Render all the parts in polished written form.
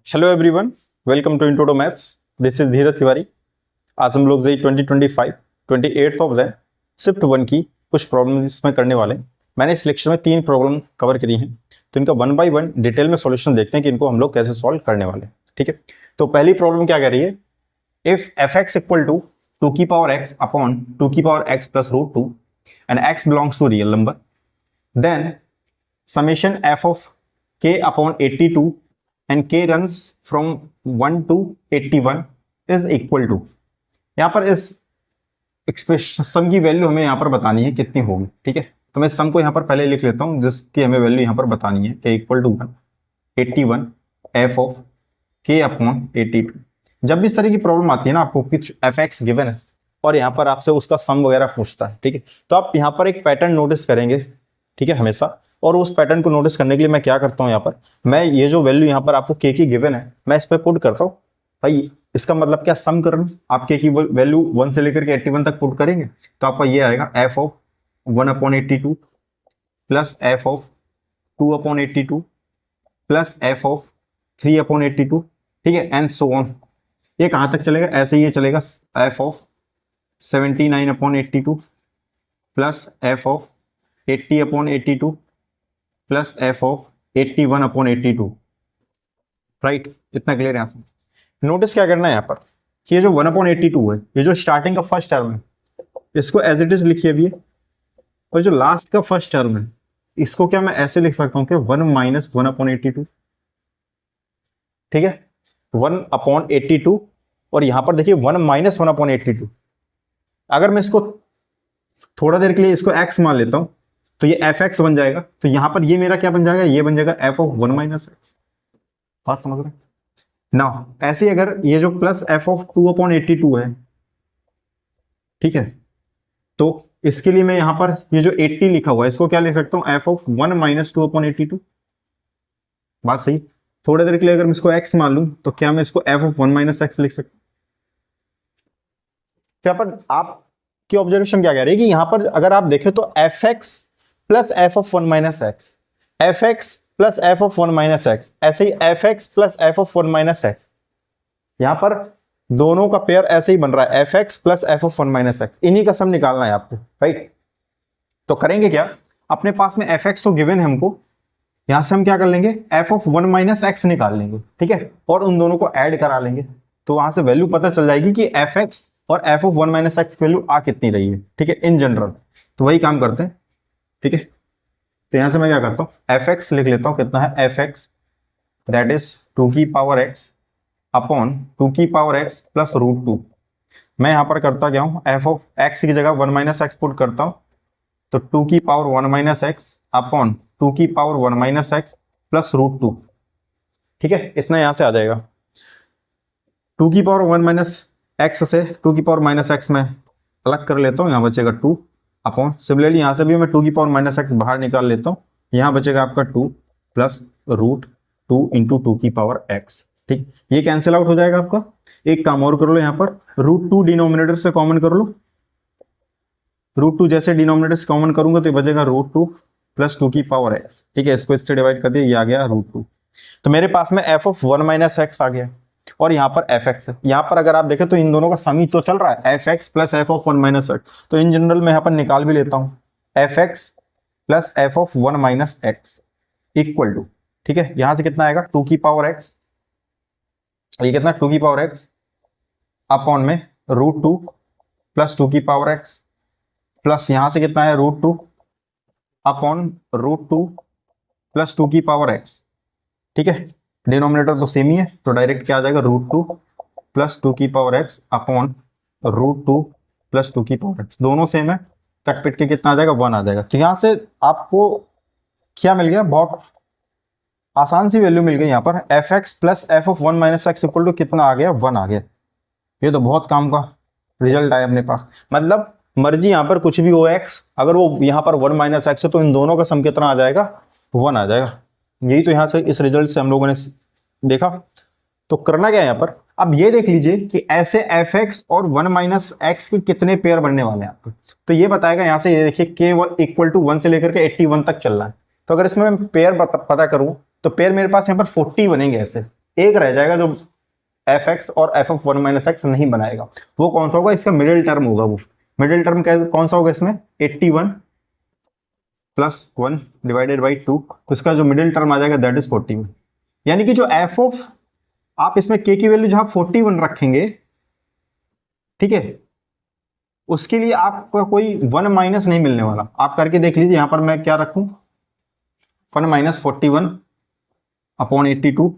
Hello everyone, welcome to intro to maths. This is Dheeraj Tiwari. आज हम लोग 2025 28 ऑफ जैन शिफ्ट 1 की कुछ प्रॉब्लम इसमें करने वाले हैं। मैंने इस लेक्चर में 3 प्रॉब्लम कवर करी हैं, तो इनका 1 बाय 1 डिटेल में सॉल्यूशन देखते हैं कि इनको हम लोग कैसे सॉल्व करने वाले हैं। ठीक है, तो पहली प्रॉब्लम क्या कह रही है, if f x equal to 2 की पावर एक्स अपॉन 2 की power x plus root 2 and x belongs to real number, then summation f of k upon 82 and k runs from 1 to 81 is equal to, यहां पर इस expression सम की value हमें यहां पर बतानी है कितनी होगी। ठीक है, तो मैं सम को यहां पर पहले लिख लेता हूं जिसकी हमें वैल्यू यहां पर बतानी है k equal to 81 f of k upon 82। जब भी इस तरह की प्रॉब्लम आती है ना, आपको कुछ एफ एक्स गिवन है और यहाँ पर आपसे उसका सम वगैरह पूछता है, ठीक है, तो आप यहाँ पर एक पैटर्न नोटिस करेंगे, ठीक है, हमेशा। और उस पैटर्न को नोटिस करने के लिए मैं क्या करता हूँ, यहाँ पर मैं ये जो वैल्यू यहाँ पर आपको के की गिवन है मैं इस पर पुट करता हूँ। भाई इसका मतलब क्या, सम करना। आप के की वैल्यू 1 से लेकर के 81 तक पुट करेंगे तो आपका ये आएगा F of 1 upon 82 plus f of 2 upon 82 plus f of 3 upon 82, ठीक है, एंड सो ऑन। ये कहाँ तक चलेगा, ऐसे ही ये चलेगा F of 79 upon 82 plus f of 80 upon 82 plus f of 81 upon 82। Right, इतना क्लियर है। यहाँ से नोटिस क्या करना है यहाँ पर कि ये जो 1 अपॉन 82 है, ये जो स्टार्टिंग का फर्स्ट टर्म है इसको एज इट इज लिखिए अभी, और जो लास्ट का फर्स्ट टर्म है इसको क्या मैं ऐसे लिख सकता हूँ कि 1 माइनस 1 अपॉन 82। ठीक है, 1 अपॉन 82 और यहां पर देखिए 1 माइनस 1 अपॉन 82। अगर मैं इसको थोड़ा देर के लिए इसको x मान लेता हूं तो ये एफ एक्स बन जाएगा, तो यहां पर ये मेरा क्या बन जाएगा, ये बन जाएगा एफ ऑफ 1 माइनस एक्स। बात समझ रहे ना। ऐसे अगर ये जो प्लस एफ ऑफ 2 अपॉन 82 है, ठीक है, तो इसके लिए मैं यहां पर ये जो 80 लिखा हुआ है इसको क्या लिख सकता हूं, एफ ऑफ 1 माइनस 2 अपॉन 82। बात सही। थोड़ी देर के लिए अगर मैं इसको x मान लूं तो क्या मैं इसको f ऑफ 1 माइनस एक्स लिख सकता हूं। क्या पर आपकी ऑब्जर्वेशन क्या कह रही है कि यहां पर अगर आप देखें तो f x plus f of 1 minus x, f x plus f of 1 minus x, ऐसे ही f x plus f of 1 minus x, यहां पर दोनों का पेयर ऐसे ही बन रहा है, F x plus f of 1 minus x. इन्हीं का सम निकालना है आपको। राइट, तो करेंगे क्या, अपने पास में एफ एक्स तो गिवन है हमको, यहां से हम क्या कर लेंगे, एफ ऑफ 1 माइनस एक्स निकाल लेंगे, ठीक है, और उन दोनों को ऐड करा लेंगे, तो वहां से वैल्यू पता चल जाएगी कि एफ एक्स और f of 1 minus x value आ कितनी रही है। ठीक है, इन जनरल तो वही काम करते हैं। ठीक है, तो यहां से मैं क्या करता हूं, एफ एक्स लिख लेता हूं, कितना है एफ एक्स दैट इज 2 की पावर एक्स अपॉन 2 की पावर एक्स प्लस रूट 2। मैं यहां पर करता क्या हूं, एफ ऑफ एक्स की जगह 1 माइनस एक्स पुट करता हूं, तो 2 की पावर 1 माइनस एक्स अपॉन 2 की power 1 minus x plus root 2। ठीक है, इतना यहां से आ जाएगा। 2 की पावर 1 माइनस एक्स से 2 की पावर माइनस एक्स में अलग कर लेता हूं, यहां बचेगा 2 अपॉन, सिमिलरली यहां से भी मैं 2 की पावर माइनस एक्स बाहर निकाल लेता हूं, यहां बचेगा आपका 2 प्लस रूट 2 इंटू 2 की पावर एक्स। ठीक, ये कैंसिल आउट हो जाएगा आपका। एक काम और कर लो, यहां पर रूट 2 डिनोमिनेटर से कॉमन कर लो, रूट 2 जैसे डिनोमिनेटर से कॉमन करूंगा तो बचेगा रूट 2 प्लस 2 की पावर एक्स। ठीक है, इसको इससे डिवाइड कर दिया, ये आ गया रूट 2। तो मेरे पास में एफ ऑफ 1 माइनस एक्स आ गया और यहाँ पर एफ एक्स है। यहाँ पर अगर आप देखें तो इन दोनों का सम ही तो चल रहा है, F x plus f of 1 minus x. तो इन जनरल मैं यहाँ पर निकाल भी लेता हूँ, f x plus f of 1 minus x equal to, ठीक है, यहाँ से कितना आएगा 2 की पावर एक्स, ये कितना 2 की पावर एक्स अपॉन में रूट 2 प्लस 2 की पावर एक्स प्लस यहाँ से कितना है रूट 2 अपॉन रूट 2 प्लस 2 की पावर एक्स। ठीक है, डिनोमिनेटर तो सेम ही है, तो डायरेक्ट क्या आ जाएगा रूट 2 प्लस 2 की power x upon root 2 plus 2 की पावर एक्स, दोनों सेम है, कट पिट के कितना आ जाएगा 1 आ जाएगा। तो यहां से आपको क्या मिल गया, बहुत आसान सी वैल्यू मिल गई यहाँ पर, f x plus f of 1 minus x equal to कितना आ गया, 1 आ गया। ये तो बहुत काम का रिजल्ट आया अपने पास। मतलब मर्जी यहाँ पर कुछ भी हो एक्स, अगर वो यहाँ पर 1 माइनस एक्स है तो इन दोनों का सम कितना आ जाएगा, 1 आ जाएगा। यही तो यहाँ से इस रिजल्ट से हम लोगों ने देखा। तो करना क्या है यहाँ पर, अब ये देख लीजिए कि ऐसे एफ एक्स और 1 माइनस एक्स के कितने पेयर बनने वाले हैं आपको, तो ये बताएगा यहाँ से, ये देखिए के इक्वल टू 1 से लेकर के 81 तक चल रहा है। तो अगर इसमें मैं पेयर पता करूं तो पेयर मेरे पास यहाँ पर 40 बनेंगे ऐसे, एक रह जाएगा जो एफ एक्स और एफ ऑफ 1 माइनस एक्स नहीं बनाएगा। वो कौन सा होगा? इसका मिडिल टर्म होगा। वो मिडिल टर्म कौन सा होगा इसमें? 81 प्लस 1 डिवाइडेड बाई 2, उसका जो मिडिल टर्म आ जाएगा दैट इज 41। यानी कि जो एफ ऑफ, आप इसमें के की वैल्यू जहां 41 रखेंगे, ठीक है, उसके लिए आपका कोई 1 माइनस नहीं मिलने वाला। आप करके देख लीजिए, यहां पर मैं क्या रखूं, 1 माइनस 41 अपॉन 82,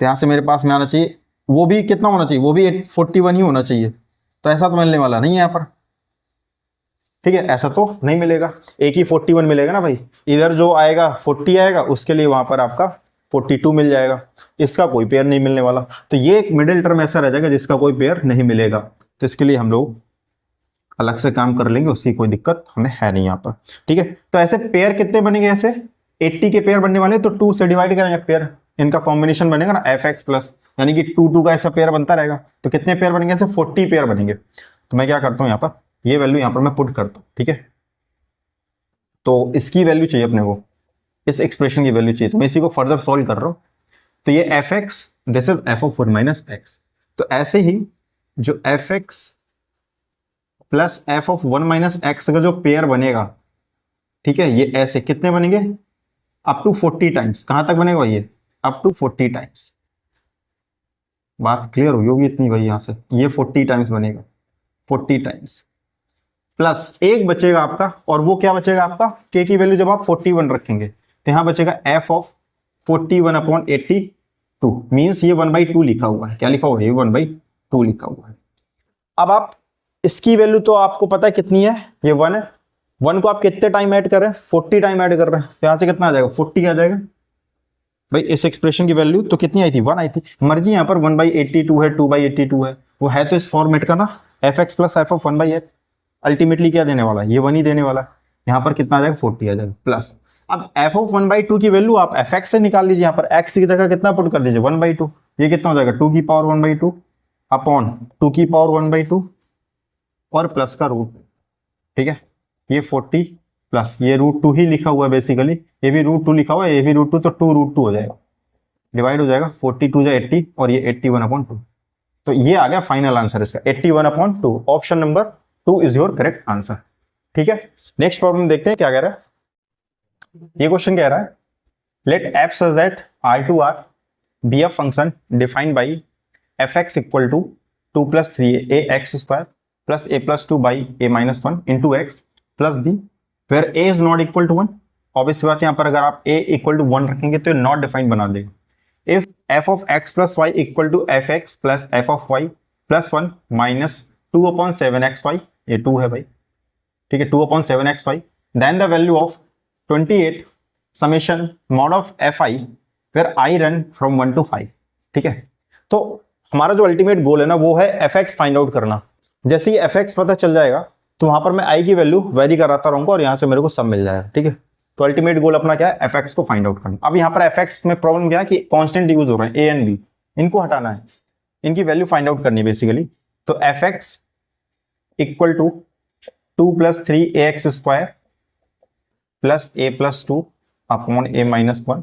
तो यहां से मेरे पास में आना चाहिए, वो भी कितना होना चाहिए, वो भी 41 ही होना चाहिए। तो ऐसा तो मिलने वाला नहीं है यहाँ पर, ठीक है, ऐसा तो नहीं मिलेगा। एक ही 41 मिलेगा ना भाई, इधर जो आएगा 40 आएगा, उसके लिए वहां पर आपका 42 मिल जाएगा, इसका कोई पेयर नहीं मिलने वाला। तो ये एक मिडिल टर्म ऐसा रह जाएगा जिसका कोई पेयर नहीं मिलेगा। तो इसके लिए हम लोग अलग से काम कर लेंगे, उसकी कोई दिक्कत हमें है नहीं यहाँ पर, ठीक है। तो ऐसे पेयर कितने बनेंगे? ऐसे 80 के पेयर बनने वाले, तो 2 से डिवाइड करेंगे पेयर, इनका कॉम्बिनेशन बनेगा ना एफ एक्स प्लस, यानी कि 2 का ऐसा पेयर बनता रहेगा। तो कितने पेयर बनेंगे? ऐसे 40 पेयर बनेंगे। तो मैं क्या करता हूँ, यहाँ पर ये वैल्यू यहाँ पर मैं पुट करता हूँ, ठीक है। तो इसकी वैल्यू चाहिए अपने को, इस एक्सप्रेशन की वैल्यू चाहिए, तो मैं इसी को फर्दर सॉल्व कर रहा हूँ। तो ये F x, this is F of 1 minus x. तो ऐसे ही जो F x plus f of 1 minus x का जो पेयर बनेगा, ठीक है, ये ऐसे कितने बनेंगे? Up to 40 times. कहां तक बनेगा ये? Up to 40 times. बात क्लियर हुई होगी इतनी भाई, यहां से ये 40 टाइम्स बनेगा, 40 टाइम्स प्लस एक बचेगा आपका, और वो क्या बचेगा आपका? के की वैल्यू जब आप 41 रखेंगे तो यहां बचेगा एफ ऑफ 41 अपॉन 82, मीन्स ये 1/2 लिखा हुआ है। क्या लिखा हुआ है? ये 1/2 लिखा हुआ है। अब आप इसकी वैल्यू तो आपको पता है कितनी है, ये 1 है। 1 को आप कितने टाइम ऐड कर रहे हैं? 40 टाइम ऐड कर रहे हैं, तो यहां से कितना आ जाएगा? 40 आ जाएगा भाई। इस एक्सप्रेशन की वैल्यू तो कितनी आई थी? 1 आई थी। मर्जी यहाँ पर 1/82 है, 2/82 है, वो है तो इस फॉर्मेट का ना, F x plus f of 1/x। Ultimately क्या देने वाला है? ये 1 ही देने वाला है। यहाँ पर कितना आ जाएगा? 40 आ जाएगा प्लस। अब एफ ऑफ 1/2 की वैल्यू आप एफ एक्स से निकाल लीजिए, यहाँ पर एक्स की जगह कितना पुट कर दीजिए? 1/2। ये कितना हो जाएगा? 2 की पावर 1/2 अपॉन 2 की पावर 1/2 और प्लस का रूट, ठीक है। ये 40 प्लस ये √2 ही लिखा हुआ है बेसिकली, ये भी √2 लिखा हुआ है, ये भी √2, तो 2√2 हो जाएगा, डिवाइड हो जाएगा। 42 जा 80 और ये 81/2। तो ये आ गया फाइनल आंसर इसका, 81/2। Option number 2 is your correct answer, ठीक है। नेक्स्ट प्रॉब्लम देखते हैं क्या कह रहा है। ये क्वेश्चन कह रहा है, let f such that R2R be a function defined by f x equal to 2 + 3ax² plus a + 2 by a - 1 into x plus b, where a is not equal to 1। Obvious बात, यहाँ पर अगर आप a equal to 1 रखेंगे तो ये not defined बना देगा। If f of x plus y equal to f x plus f of y plus 1 minus 2/7xy, ये 2 है भाई, ठीक है, 2/7xy, then the value of 28 summation mod of fi where i run from 1 to 5, ठीक है। तो हमारा जो अल्टीमेट गोल है ना, वो है एफ एक्स फाइंड आउट करना। जैसे ही एफ एक्स पता चल जाएगा तो वहां पर मैं आई की वैल्यू वेरी कराता रहूंगा और यहां से मेरे को सब मिल जाएगा, ठीक है। तो अल्टीमेट गोल अपना क्या है? एफ एक्स को फाइंड आउट करना। अब यहाँ पर एफ एक्स में प्रॉब्लम क्या है कि कांस्टेंट यूज हो रहे हैं ए एंड बी, इनको हटाना है, इनकी वैल्यू फाइंड आउट करनी है बेसिकली। तो f x equal to 2 + 3ax² plus a + 2 upon a - 1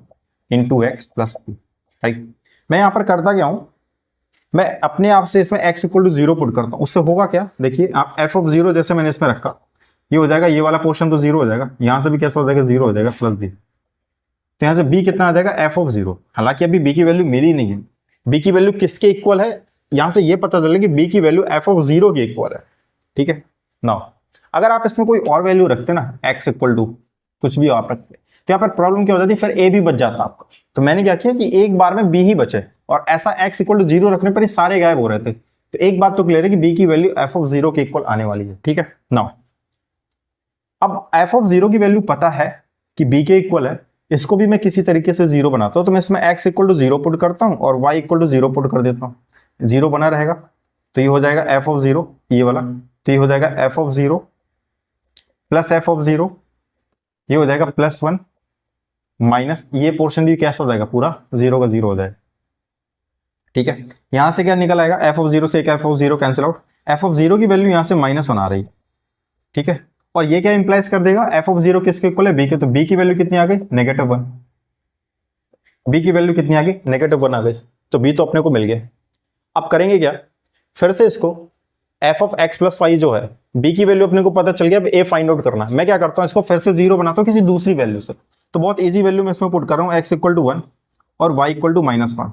into x plus b, right. मैं यहाँ पर करता क्या हूँ, मैं अपने आप से इसमें x इक्वल टू 0 पुट करता हूँ। उससे होगा क्या? देखिए, आप f ऑफ 0 जैसे मैंने इसमें रखा, ये हो जाएगा, ये वाला पोर्शन तो 0 हो जाएगा, यहां से भी कैसा हो जाएगा? 0 हो जाएगा प्लस b। तो यहां से b कितना आ जाएगा? f of 0। हालांकि अभी b की वैल्यू मिली नहीं है, b की वैल्यू किसके इक्वल है? यहां से ये पता चले कि b की वैल्यू f ऑफ 0 के इक्वल है, ठीक है। नाउ अगर आप इसमें कोई और वैल्यू रखते ना, x इक्वल टू कुछ भी आप रखते, तो यहाँ पर प्रॉब्लम क्या हो जाती है? फिर a भी बच जाता आपका। तो मैंने क्या किया कि एक बार में b ही बचे, और ऐसा x इक्वल टू 0 रखने पर ही सारे गायब हो रहे थे। तो एक बात तो क्लियर है कि b की वैल्यू f ऑफ 0 के इक्वल आने वाली है, ठीक है। नाउ अब f ऑफ 0 की वैल्यू पता है कि b के इक्वल है, इसको भी मैं किसी तरीके से 0 बनाता हूं। तो मैं इसमें x इक्वल टू 0 पुट करता हूं और y इक्वल टू 0 पुट कर देता हूं, 0 बना रहेगा। तो ये हो जाएगा f ऑफ 0, ये वाला, तो ये हो जाएगा f of 0 plus f of 0, ये हो जाएगा +1 माइनस ये पोर्शन भी कैसा हो जाएगा? पूरा 0 का 0 हो जाएगा, ठीक है। यहां से क्या निकल आएगा? f ऑफ 0 से एक f of 0 cancel out, f of 0 की वैल्यू यहां से -1 आ रही है, ठीक है। और ये क्या इंप्लाइज कर देगा? f ऑफ 0 किसके इक्वल है? b के। तो b की वैल्यू कितनी आ गई? -1। b की वैल्यू कितनी आ गई? -1 आ गई। तो b तो अपने को मिल गया। अब करेंगे क्या, फिर से इसको f of x plus y जो है, b की वैल्यू अपने को पता चल गया, अब a फाइंड आउट करना है। मैं क्या करता हूँ, इसको फिर से जीरो बनाता हूँ किसी दूसरी वैल्यू से। तो बहुत इजी वैल्यू मैं इसमें पुट कर रहा हूँ, x इक्वल टू 1 और y इक्वल टू -1।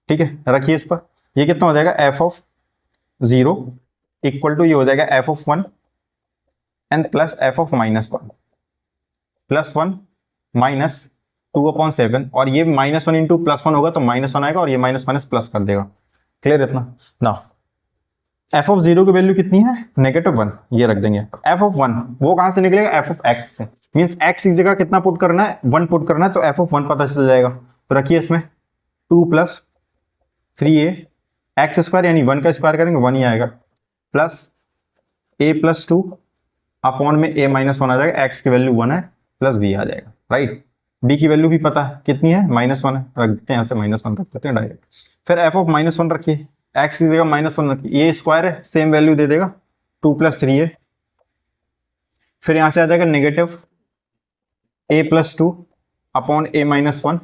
ठीक है, रखिए इस पर, ये कितना हो जाएगा, f ऑफ 0 इक्वल टू ये हो जाएगा f of 1 and plus f of -1 plus 1 minus 2/7, और ये -1 इंटू +1 होगा तो -1 आएगा, और ये माइनस माइनस प्लस कर देगा। क्लियर इतना ना। f ऑफ 0 की वैल्यू कितनी है, -1, ये रख देंगे। f ऑफ 1 वो कहां से निकलेगा, f ऑफ x से, मींस x की जगह कितना पुट करना है, 1 पुट करना है, तो f ऑफ 1 पता चल जाएगा। तो रखिए इसमें 2 + 3a x स्क्वायर, यानी 1 का स्क्वायर करेंगे 1 ही आएगा, प्लस a + 2 अपॉन में a -1 आ जाएगा, x की वैल्यू 1 है, प्लस b आ जाएगा, राइट। b की वैल्यू भी पता है कितनी है, -1 है, रख देते हैं यहाँ से -1 रख देते हैं डायरेक्ट। फिर f ऑफ -1 रखिए, x की जगह -1 रखिए, ये स्क्वायर है, सेम वैल्यू दे देगा, 2 + 3a। फिर यहाँ से आ जाएगा नेगेटिव a + 2 अपॉन a -1,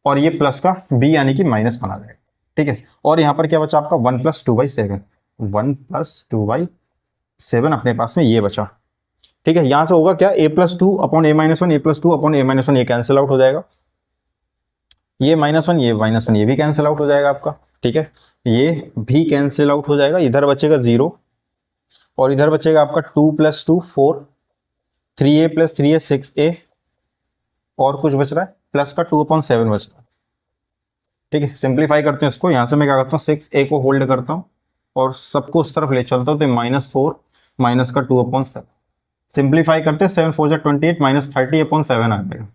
और ये प्लस का b यानी कि -1 आ जाएगा। ठीक है, और यहाँ पर क्या बचा आपका, 1 + 2/7, 1 + 2/7 अपने पास में ये बचा। ठीक है, यहां से होगा क्या, a + 2 upon a -1, a + 2 upon a -1, ये कैंसिल आउट हो जाएगा, ये -1 ये -1 ये भी कैंसिल आउट हो जाएगा आपका। ठीक है, ये भी कैंसिल आउट हो जाएगा, इधर बचेगा 0, और इधर बचेगा आपका 2 + 2 4, 3a + 3a 6a, और कुछ बच रहा है, प्लस का 2/7 बच रहा है। ठीक है, सिंप्लीफाई करते हैं इसको, यहां से मैं क्या करता हूँ, 6a को होल्ड करता हूँ और सबको उस तरफ ले चलता हूँ, तो -4 माइनस का 2/7, सिंप्लीफाई करते हैं, 7 4 जा 28 -30/7 आ जाएगा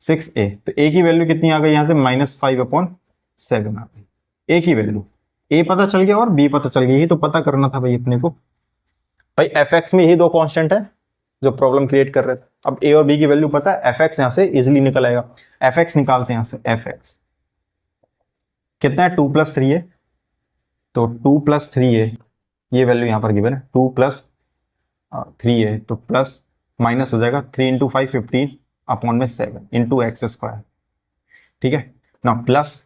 6a। तो a की वैल्यू कितनी आ गई यहाँ से, -5/7 आ गई। a की वैल्यू, a पता चल गया और b पता चल गया, यही तो पता करना था भाई अपने को। भाई fx में यही दो कांस्टेंट है जो प्रॉब्लम क्रिएट कर रहे थे। अब a और b की वैल्यू पता है, fx यहाँ से इजिली निकल आएगा। fx निकालते हैं यहाँ से, fx कितना है, 2 + 3a, तो 2 + 3a, ये वैल्यू यहाँ पर गिवन है, 2 + 3a, तो प्लस माइनस हो जाएगा 3 × 5 15 अपॉन में 7 इंटू x²। ठीक है ना, प्लस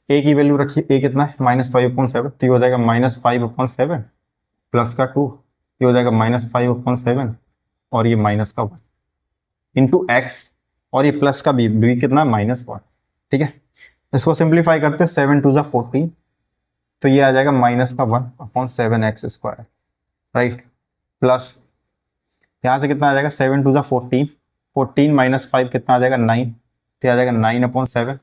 a की वैल्यू रखिए, a कितना है, -5/7, तो ये हो जाएगा -5/7 प्लस का 2, ये हो जाएगा -5/7, और ये माइनस का 1 इंटू x, और ये प्लस का b कितना है, -1। ठीक है, इसको सिंप्लीफाई करते हैं, 7 2 = 14, तो ये आ जाएगा -1/7x², राइट। प्लस यहाँ से कितना आ जाएगा, 7 2 = 14, 14 - 5 कितना आ जाएगा, 9, तो आ जाएगा 9/7,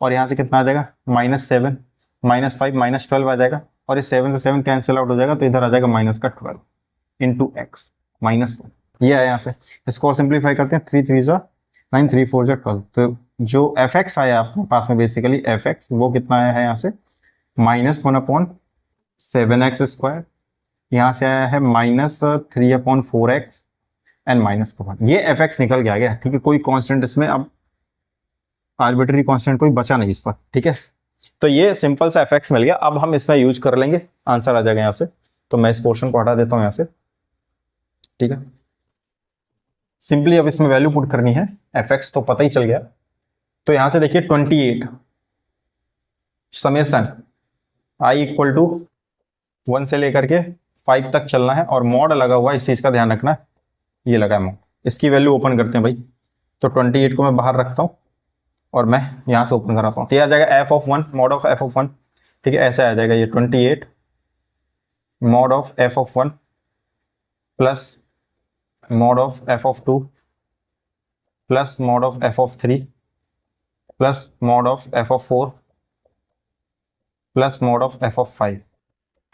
और यहाँ से कितना आ जाएगा, -7 -5 -12 आ जाएगा, और ये 7 से 7 कैंसिल आउट हो जाएगा, तो इधर आ जाएगा -12 इंटू एक्स -1, ये है यहाँ से। इसको और सिंप्लीफाई करते हैं, 3 3 = 9, 3 4 = 12, तो जो fx आया आपके पास में बेसिकली fx, वो कितना आया है यहाँ से, -1/7x², यहाँ से आया है -3/4x एंड -1, ये fx निकल के आ गया। ठीक है, कोई कांस्टेंट इसमें अब आर्बिट्री कांस्टेंट कोई बचा नहीं इस पर। ठीक है, तो ये सिंपल सा fx मिल गया। अब हम इसमें यूज कर लेंगे, आंसर आ जाएगा यहाँ से। तो मैं इस पोर्शन को हटा देता हूँ यहाँ से। ठीक है, सिंपली अब इसमें वैल्यू पुट करनी है, fx तो पता ही चल गया। तो यहां से देखिए 28 समेसन i इक्वल टू 1 से लेकर के 5 तक चलना है, और मॉड लगा हुआ है, इस चीज का ध्यान रखना है, ये लगा है मॉड। इसकी वैल्यू ओपन करते हैं भाई, तो 28 को मैं बाहर रखता हूं और मैं यहां से ओपन कराता हूं, तो ये आ जाएगा f(1) मॉड ऑफ f(1). ठीक है, ऐसे आ जाएगा ये 28 mod of f(1) plus mod of f(2) plus mod of f(3) plus mod of f(4) plus mod of f(5).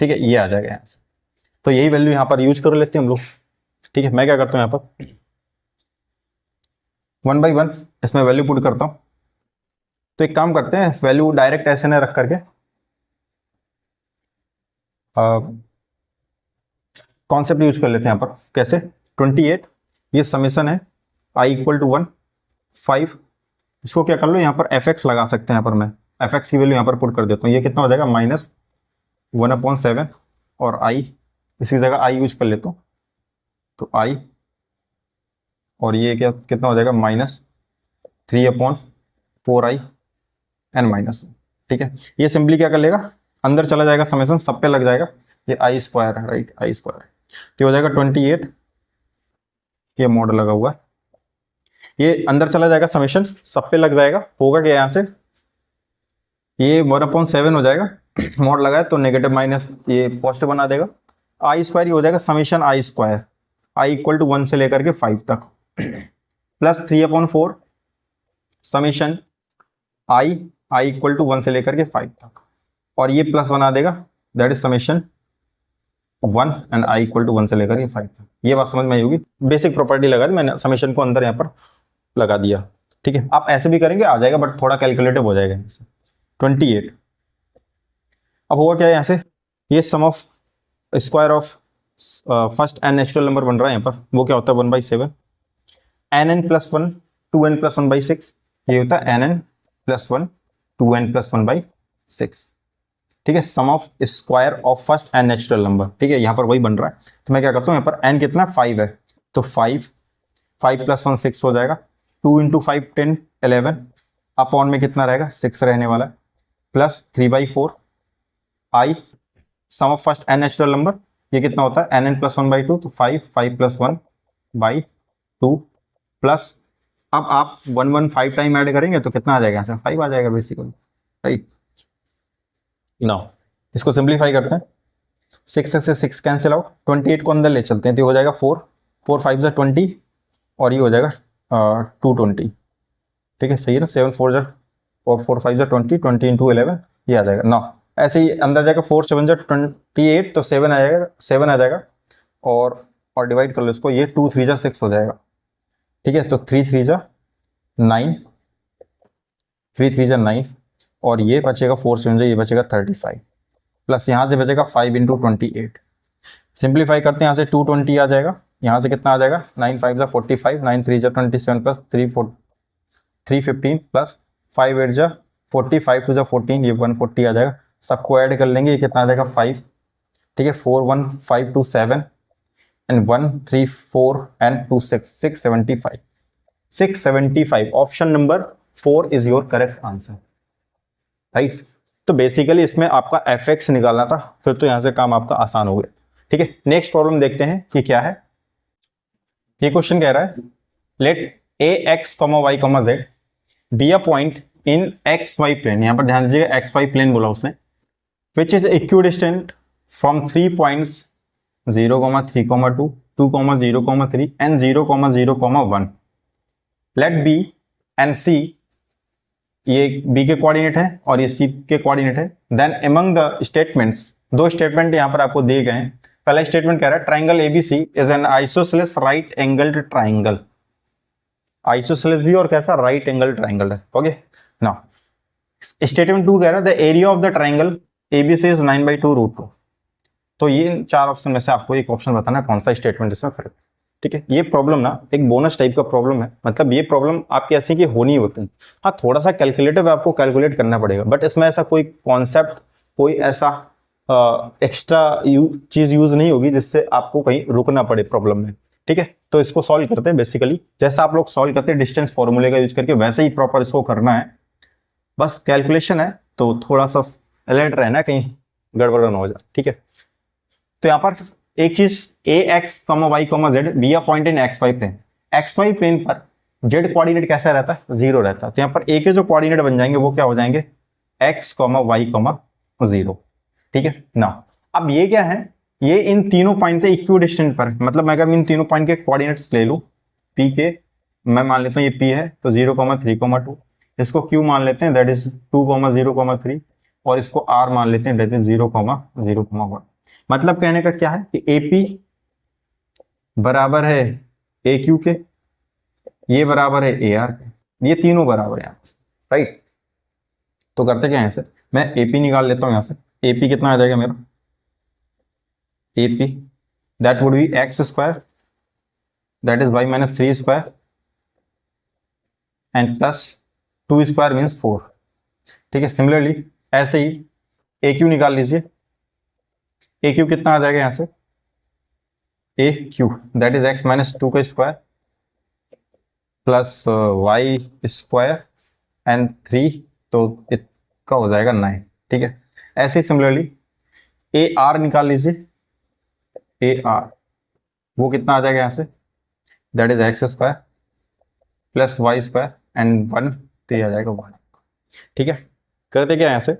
ठीक है, ये आ जाएगा यहां से। तो यही वैल्यू यहां पर यूज कर लेते हैं हम लोग। ठीक है, मैं क्या करता हूं, यहां पर 1 by 1 इसमें वैल्यू पुट करता हूं। तो एक काम करते हैं, वैल्यू डायरेक्ट ऐसे न रख करके कॉन्सेप्ट यूज कर लेते हैं यहां पर। कैसे, 28 ये समेसन है i इक्वल टू 1 5, इसको क्या कर लो, यहां पर fx लगा सकते हैं, यहां पर मैं fx की वैल्यू यहां पर पुट कर देता हूं। ये कितना हो जाएगा, -1/7, और i इसी जगह i यूज कर लेता हूं, तो i, और ये क्या कितना हो जाएगा, -3/4i एन माइनस वन। ठीक है, ये सिंपली क्या कर लेगा, अंदर चला जाएगा, समेशन सब पे लग जाएगा, ये आई स्क्वायर है, राइट, आई स्क्वायर, तो हो जाएगा 28, ये मॉड लगा हुआ है, ये अंदर चला जाएगा, समेशन सब पे लग जाएगा, होगा क्या यहाँ से, ये 1/7 हो जाएगा, मॉड लगाए तो नेगेटिव माइनस ये पॉजिटिव बना देगा, आई स्क्वायर हो जाएगा summation i square, i equal to 1 से लेकर के 5 तक, plus 3/4 summation i equal to 1 से लेकर के 5 तक, और ये प्लस बना देगा, that is summation 1 and i equal to 1 से लेकर के 5 तक। ये बात समझ में आई होगी, बेसिक प्रॉपर्टी लगा दी मैंने, समेशन को अंदर यहाँ पर लगा दिया। ठीक है, आप ऐसे भी करेंगे आ जाएगा, बट थोड़ा कैलकुलेटिव हो जाएगा यहाँ से। 28, अब हुआ क्या है यहाँ से, ये sum of square of first n natural number बन रहा है यहाँ पर, वो क्या होता है 1/7, nn+1 2n+1/6, ये होता है nn+1 2n+1/6। ठीक है, sum of square of first n natural number. ठीक है, यहाँ पर वही बन रहा है, तो मैं क्या करता हूँ, यहाँ पर n कितना 5 है, तो 5 + 1 6 हो जाएगा, 2 × 5 10 11, अपॉन में कितना रहेगा 6 रहने वाला है, plus 3/4 i sum of first n natural number, ये कितना होता है nn+1/2, तो 5 + 1/2 प्लस, अब आप 115 टाइम ऐड करेंगे तो कितना आ जाएगा यहाँ से 5 आ जाएगा बेसिकली, राइट। नाउ इसको सिंप्लीफाई करते हैं, 6 से 6 कैंसिल आउट, 28 को अंदर ले चलते हैं तो हो जाएगा 4 4 5 जा 20, और ये हो जाएगा 220। ठीक है, सही है ना, 7 4 जा और 4 5 जा 20, 20 × 11 ये आ जाएगा। नाउ ऐसे ही अंदर जाएगा, 4 7 जा 28, तो 7 आ जाएगा, 7 आ जाएगा, और डिवाइड कर लो इसको, ये 2 3 जा 6 हो जाएगा। ठीक है, तो 3 3 जा 9, 3 3 जा 9, और ये बचेगा 4 7 जा, ये बचेगा 35, प्लस यहाँ से बचेगा 5 × 28। सिंप्लीफाई करते हैं, यहाँ से 220 आ जाएगा, यहाँ से कितना आ जाएगा 9 5 जा 45, 9 3 जा 27, प्लस 315, प्लस 5 8 जा 40, 5 2 जा 14, ये 140 आ जाएगा। सबको ऐड कर लेंगे, ये कितना आ जाएगा 5। ठीक है, 4 1 5 2 7 and 1 3 4 and 2 6 675, 675। Option number 4 is your correct answer, right. तो बेसिकली इसमें आपका fx निकालना था, फिर तो यहां से काम आपका आसान हो गया। ठीक है, नेक्स्ट प्रॉब्लम देखते हैं कि क्या है। ये क्वेश्चन कह रहा है, let ax, y, z be a point in xy plane, यहां पर ध्यान दीजिएगा xy प्लेन बोला उसने, which is equidistant from 3 points 0, 3, 2, 2, 0, 3 and 0, 0, 1। Let b and c, ये b के कोऑर्डिनेट है और ये c के कोऑर्डिनेट है। देन अमंग द स्टेटमेंट्स, दो स्टेटमेंट यहां पर आपको दिए गए हैं। पहला स्टेटमेंट कह रहा है triangle ABC is an isosceles right angled triangle, isosceles भी और कैसा राइट एंगल ट्राइंगल है। ओके, नाउ स्टेटमेंट 2 कह रहा है the area of the triangle ABC is 9/2√2। तो ये 4 ऑप्शन में से आपको एक ऑप्शन बताना है कौन सा स्टेटमेंट इसमें फर्क। ठीक है, ये प्रॉब्लम ना एक बोनस टाइप का प्रॉब्लम है, मतलब ये प्रॉब्लम आपकी ऐसी की होनी होती है। हाँ, थोड़ा सा कैलकुलेटिव आपको कैलकुलेट करना पड़ेगा, बट इसमें ऐसा कोई कॉन्सेप्ट, कोई ऐसा एक्स्ट्रा चीज यूज नहीं होगी जिससे आपको कहीं रुकना पड़े प्रॉब्लम में। ठीक है, तो इसको सॉल्व करते हैं बेसिकली जैसा आप लोग सॉल्व करते हैं डिस्टेंस फॉर्मूले का यूज करके, वैसे ही प्रॉपर इसको करना है। बस कैलकुलेशन है तो थोड़ा सा अलर्ट रहना, कहीं गड़बड़ ना हो जाए। ठीक है, तो यहाँ पर एक चीज ax, y, z be a point in xy plane, xy plane पर z कोऑर्डिनेट कैसा रहता है 0 रहता है। तो यहाँ पर a के जो कोऑर्डिनेट बन जाएंगे वो क्या हो जाएंगे x, y, 0। ठीक है ना, अब ये क्या है, ये इन तीनों पॉइंट से इक्विडिस्टेंट पर, मतलब मैं अगर इन तीनों पॉइंट के कोऑर्डिनेट्स ले लूं p के, मैं मान लेता हूँ ये p है तो 0, 3, 2, इसको q मान लेते हैं दैट इज 2, 0, 3, और इसको r मान लेते हैं दैट इज 0, 0, 1। मतलब कहने का क्या है कि AP बराबर है AQ के, ये बराबर है AR के, ये तीनों बराबर है यहाँ पे, राइट। तो करते क्या है से, मैं AP निकाल लेता हूँ यहाँ से। AP कितना आ जाएगा मेरा, AP that would be x² that is y - 3² and plus 2² means 4। ठीक है, सिमिलरली ऐसे ही AQ निकाल लीजिए। AQ कितना आ जाएगा यहाँ से, AQ दैट इज x - 2 का स्क्वायर प्लस y² एंड 3, तो इसका हो जाएगा 9। ठीक है, ऐसे ही सिमिलरली ए आर निकाल लीजिए। ए आर वो कितना आ जाएगा यहाँ से, that is x square plus y square and 1, तो ये आ जाएगा 1। ठीक है, करते क्या यहाँ से,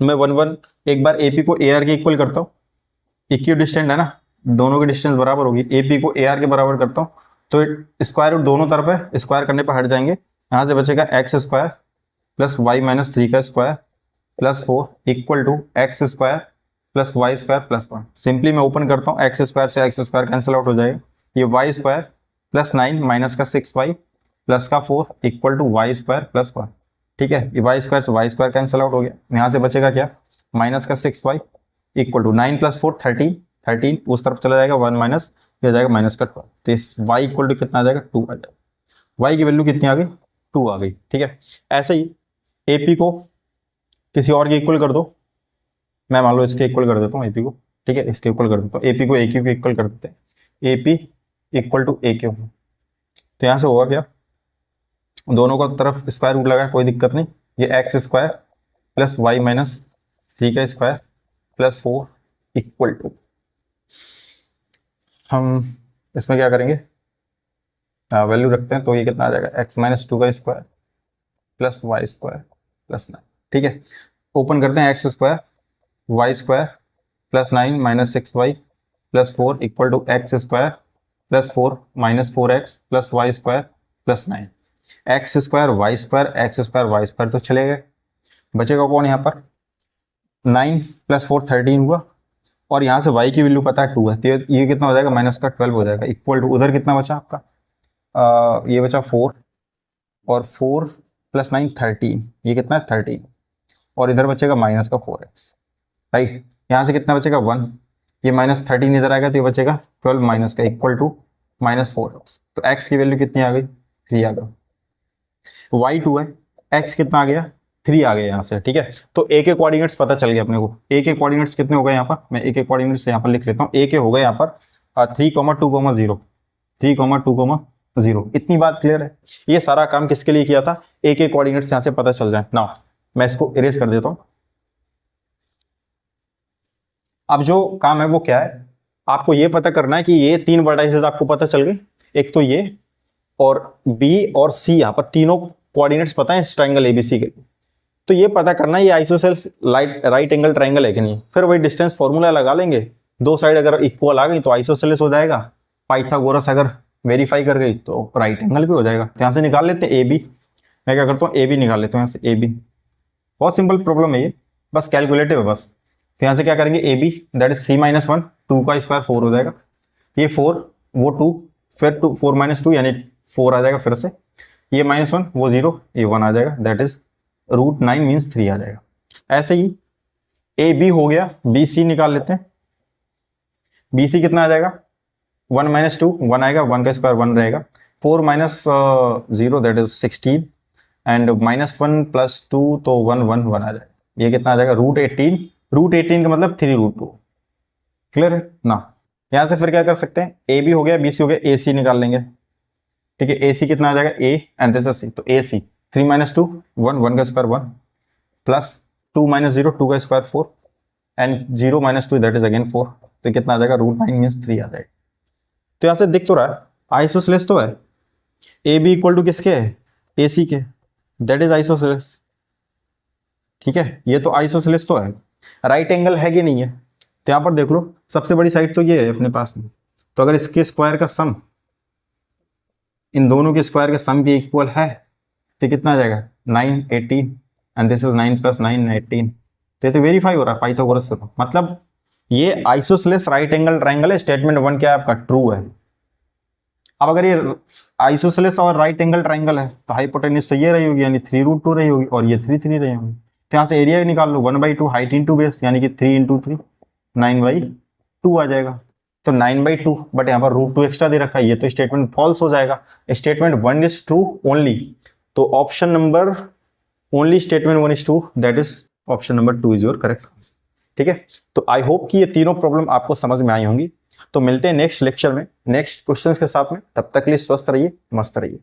मैं 1 1 एक बार एपी को ए आर के इक्वल करता हूँ, इक्वी डिस्टेंट है ना, दोनों की डिस्टेंस बराबर होगी, एपी को ए आर के बराबर करता हूँ तो स्क्वायर रूट दोनों तरफ है, स्क्वायर करने पर हट जाएंगे, यहाँ से बचेगा x square plus y minus 3 का square plus 4 equal to x square plus y square plus 1। Simply मैं ओपन करता हूँ, एक्स स्क्वायर से एक्स स्क्वायर कैंसिल आउट हो जाएगा, ये वाई स्क्वायर प्लस 9 माइनस का 6y प्लस का 4 equal to y square plus 1। ठीक है, ये वाई स्क्वायर से वाई स्क्वायर कैंसिल आउट हो गया, यहाँ से बचेगा क्या, माइनस का 6y इक्वल टू 9 प्लस 4 13, 13 उस तरफ चला जाएगा, 1 माइनस ये जाएगा माइनस का 12, तो इस y इक्वल टू कितना आ जाएगा 2 आ जाएगा। y की वैल्यू कितनी आ गई, 2 आ गई। ठीक है, ऐसे ही AP को किसी और के इक्वल कर दो, मैं मान लो इसके इक्वल कर देता हूँ AP को। ठीक है, इसके इक्वल कर देता हूँ, AP को AQ के इक्वल कर देते हैं, AP इक्वल टू AQ। तो यहाँ से होगा क्या, दोनों को तरफ स्क्वायर रूट लगा, कोई दिक्कत नहीं, ये x square plus y minus 3 का स्क्वायर प्लस 4 इक्वल टू, हम इसमें क्या करेंगे, वैल्यू रखते हैं, तो ये कितना आ जाएगा, एक्स माइनस 2 का square plus y square plus 9। ठीक है, ओपन करते हैं, x square y square plus 9 minus 6y plus 4 equal to x square plus 4 minus 4x plus y square plus 9। X square y square तो चले गए, बचेगा कौन यहाँ पर, 9 प्लस 4 13 हुआ, और यहाँ से y की वैल्यू पता है 2 है, तो ये कितना हो जाएगा, माइनस का 12 हो जाएगा इक्वल टू, उधर कितना बचा आपका, ये बचा 4 और 4 प्लस 9 13, ये कितना है 13, और इधर बचेगा माइनस का 4x। राइट, यहाँ से कितना बचेगा 1, ये माइनस 13 इधर आएगा तो ये बचेगा 12 माइनस का इक्वल टू माइनस 4x। तो x की वैल्यू कितनी आ गई, 3 आ गई, y 2 है, x कितना आ गया, 3 आ गया यहाँ से। ठीक है, तो a के कोऑर्डिनेट्स पता चल गया अपने को, a के कोऑर्डिनेट्स कितने हो गए यहाँ पर, मैं a के कोऑर्डिनेट्स यहाँ पर लिख लेता हूँ, a के हो गए यहाँ पर 3,2,0, 3,2,0, इतनी बात क्लियर है। ये सारा काम किसके लिए किया था, a के कोऑर्डिनेट्स यहाँ से पता चल जाए ना। मैं इसको इरेज कर देता हूँ। अब जो काम है वो क्या है, आपको ये पता करना है कि ये 3 वर्टाइसेस आपको पता चल गए, एक तो ये और B और C, यहाँ पर तीनों कोऑर्डिनेट्स पता है इस ट्रायंगल ABC के, तो ये पता करना है ये आइसोसेल्स राइट एंगल ट्रायंगल है कि नहीं, फिर वही डिस्टेंस फॉर्मूला लगा लेंगे, दो साइड अगर इक्वल आ गई तो आइसोसेल्स हो जाएगा, पाइथागोरस अगर वेरीफाई कर गई तो राइट एंगल भी हो जाएगा। तो यहाँ से निकाल लेते हैं AB, मैं क्या करता हूँ AB निकाल लेता हूँ यहाँ से AB, बहुत सिंपल प्रॉब्लम है ये, बस कैलकुलेटिव है बस। तो यहाँ से क्या करेंगे AB दैट इज 3 माइनस 1, 2 का स्क्वायर 4 हो जाएगा, ये 4 वो 2 फिर 2 4 माइनस 2 यानी 4 आ जाएगा फिर से, ये -1 वो 0 ये 1 आ जाएगा, दैट इज √9 मीन्स 3 आ जाएगा। ऐसे ही AB हो गया, BC निकाल लेते हैं, BC कितना आ जाएगा 1 माइनस 2 1 आएगा, 1 का स्क्वायर 1 रहेगा, 4 minus 0 that is 16 and -1 plus 2 तो 1 1 1 आ जाएगा, ये कितना आ जाएगा √18 का मतलब 3√2। क्लियर है ना। यहां से फिर क्या कर सकते हैं, AB हो गया BC हो गया, AC निकाल लेंगे। ठीक है, AC कितना आ जाएगा A and this is C, तो AC 3 माइनस 2 1 1 का स्क्वायर 1 प्लस 2 माइनस 0 2 का square 4 and 0 minus 2 that is again 4, तो कितना आ जाएगा √9 मीन्स 3 आ जाएगा। तो यहाँ से दिख तो रहा है आइसोसेलेस तो है, AB इक्वल टू किसके है AC के, दैट इज आइसोसेलेस। ठीक है, ये तो आइसोसेलेस तो है, राइट एंगल है कि नहीं है, तो यहाँ पर देख लो सबसे बड़ी साइड तो ये है अपने पास में, तो अगर इसके स्क्वायर का सम इन दोनों के स्क्वायर का सम भी इक्वल है तो कितना आ जाएगा 9 18 एंड दिस इज 9 प्लस 9 18, तो ये तो वेरीफाई हो रहा है पाइथागोरस से, मतलब ये आइसोसेलेस राइट एंगल ट्रायंगल है। स्टेटमेंट 1 क्या है आपका, ट्रू है। अब अगर ये आइसोसेलेस और राइट एंगल ट्रायंगल है तो हाइपोटेन्यूज तो ये रही होगी यानी 3√2 रही होगी और ये 3 3 रही होगी, तो यहाँ से एरिया निकाल लो 1/2 हाइट इंटू बेस यानी कि 3 × 3 9/2 आ जाएगा, तो 9/2 बट यहाँ पर √2 एक्स्ट्रा दे रखा है, ये तो स्टेटमेंट फॉल्स हो जाएगा। स्टेटमेंट 1 इज ट्रू ओनली, तो option number only statement 1 is true, that is option number 2 is your correct answer. ठीक है, तो आई होप कि ये तीनों प्रॉब्लम आपको समझ में आई होंगी। तो मिलते हैं नेक्स्ट लेक्चर में नेक्स्ट क्वेश्चंस के साथ में, तब तक के लिए स्वस्थ रहिए, मस्त रहिए।